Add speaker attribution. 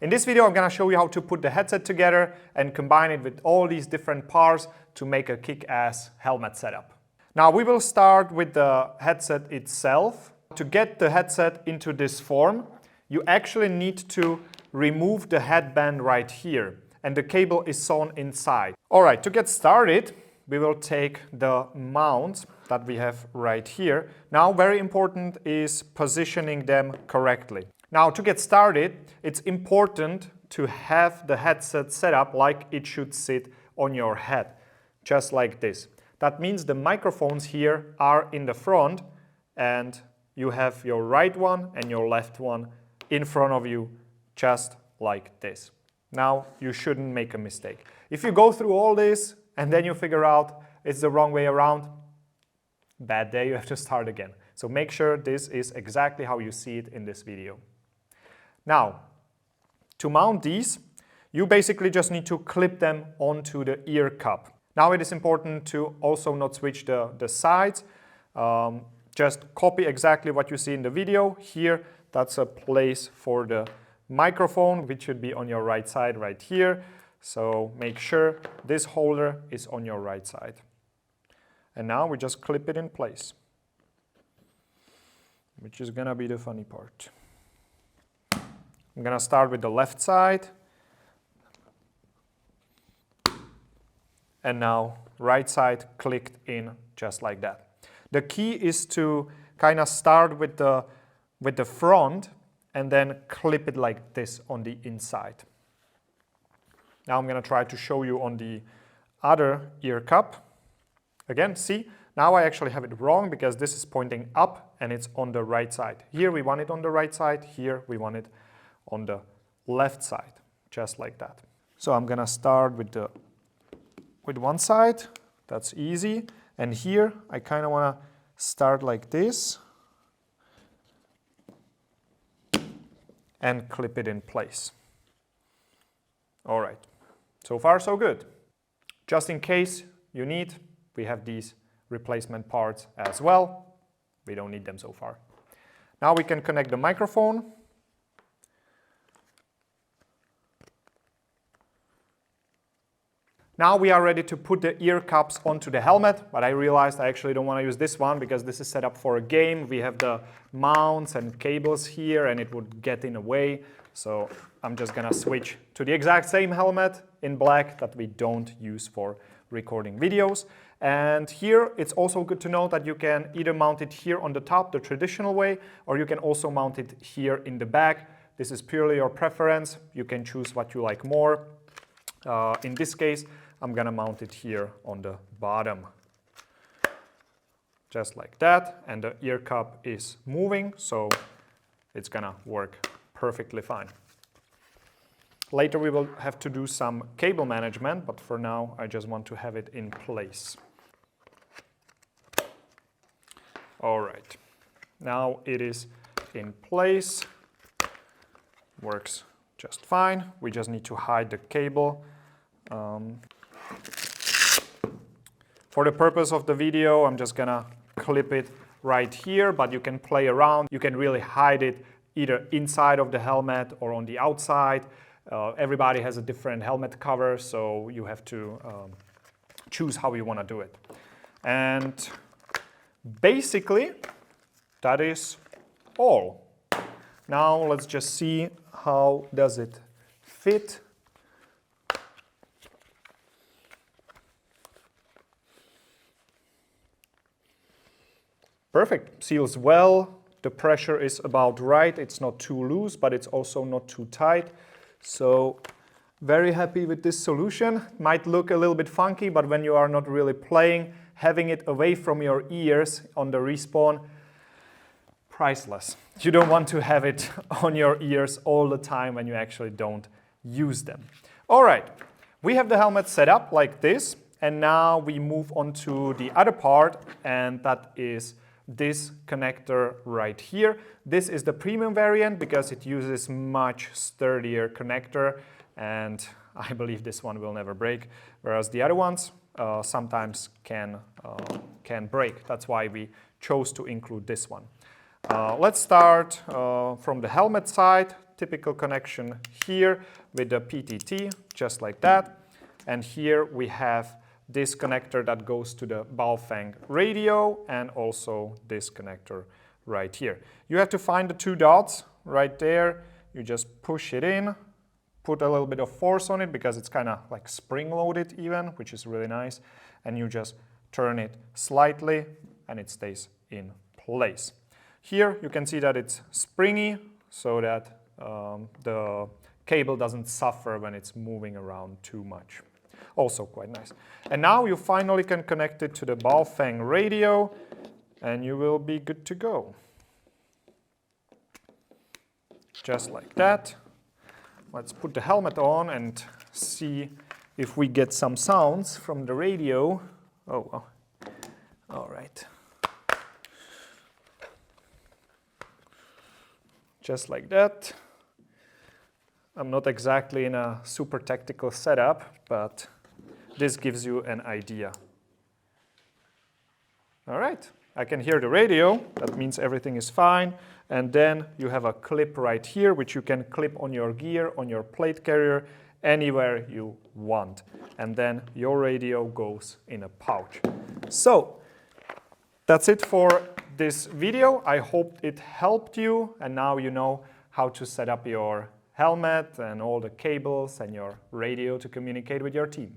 Speaker 1: In this video, I'm going to show you how to put the headset together and combine it with all these different parts to make a kick-ass helmet setup. Now we will start with the headset itself. To get the headset into this form, you actually need to remove the headband right here, and the cable is sewn inside. Alright, to get started, we will take the mounts that we have right here. Now, very important is positioning them correctly. Now, to get started, it's important to have the headset set up like it should sit on your head, just like this. That means the microphones here are in the front, and you have your right one and your left one in front of you, just like this. Now, you shouldn't make a mistake. If you go through all this and then you figure out it's the wrong way around, bad day, you have to start again. So make sure this is exactly how you see it in this video. Now, to mount these, you basically just need to clip them onto the ear cup. Now it is important to also not switch the sides. Just copy exactly what you see in the video. Here, that's a place for the microphone, which should be on your right side right here. So make sure this holder is on your right side. And now we just clip it in place, which is gonna be the funny part. I'm gonna start with the left side. And now right side clicked in just like that. The key is to kind of start with the front and then clip it like this on the inside. Now I'm going to try to show you on the other ear cup. Again, see, now I actually have it wrong because this is pointing up and it's on the right side. Here we want it on the right side, here we want it on the left side, just like that. So I'm going to start with one side, that's easy. And here I kind of want to start like this and clip it in place. All right, so far so good. Just in case you need, we have these replacement parts as well. We don't need them so far. Now we can connect the microphone. Now we are ready to put the ear cups onto the helmet, but I realized I actually don't want to use this one because this is set up for a game. We have the mounts and cables here and it would get in the way. So I'm just gonna switch to the exact same helmet in black that we don't use for recording videos. And here it's also good to know that you can either mount it here on the top, the traditional way, or you can also mount it here in the back. This is purely your preference. You can choose what you like more. In this case, I'm gonna mount it here on the bottom. Just like that, and the ear cup is moving, so it's gonna work perfectly fine. Later we will have to do some cable management, but for now I just want to have it in place. All right, now it is in place, works just fine. We just need to hide the cable. For the purpose of the video, I'm just gonna clip it right here, but you can play around. You can really hide it either inside of the helmet or on the outside. Everybody has a different helmet cover, so you have to choose how you want to do it. And basically, that is all. Now let's just see how does it fit. Perfect, seals well, the pressure is about right, it's not too loose, but it's also not too tight. So, very happy with this solution. Might look a little bit funky, but when you are not really playing, having it away from your ears on the respawn, priceless. You don't want to have it on your ears all the time when you actually don't use them. All right, we have the helmet set up like this, and now we move on to the other part, and that is this connector right here. This is the premium variant because it uses much sturdier connector, and I believe this one will never break, whereas the other ones sometimes can break. That's why we chose to include this one. Let's start from the helmet side. typical connection here with the PTT, just like that. And here we have this connector that goes to the Baofeng radio, and also this connector right here. You have to find the 2 dots right there. You just push it in, put a little bit of force on it because it's kind of like spring-loaded even, which is really nice. And you just turn it slightly and it stays in place. Here you can see that it's springy, so that the cable doesn't suffer when it's moving around too much. Also quite nice. And now you finally can connect it to the Baofeng radio, and you will be good to go. Just like that. Let's put the helmet on and see if we get some sounds from the radio. Oh, well. All right. Just like that. I'm not exactly in a super tactical setup, but this gives you an idea. All right, I can hear the radio. That means everything is fine. And then you have a clip right here, which you can clip on your gear, on your plate carrier, anywhere you want. And then your radio goes in a pouch. So that's it for this video. I hope it helped you, and now you know how to set up your helmet and all the cables and your radio to communicate with your team.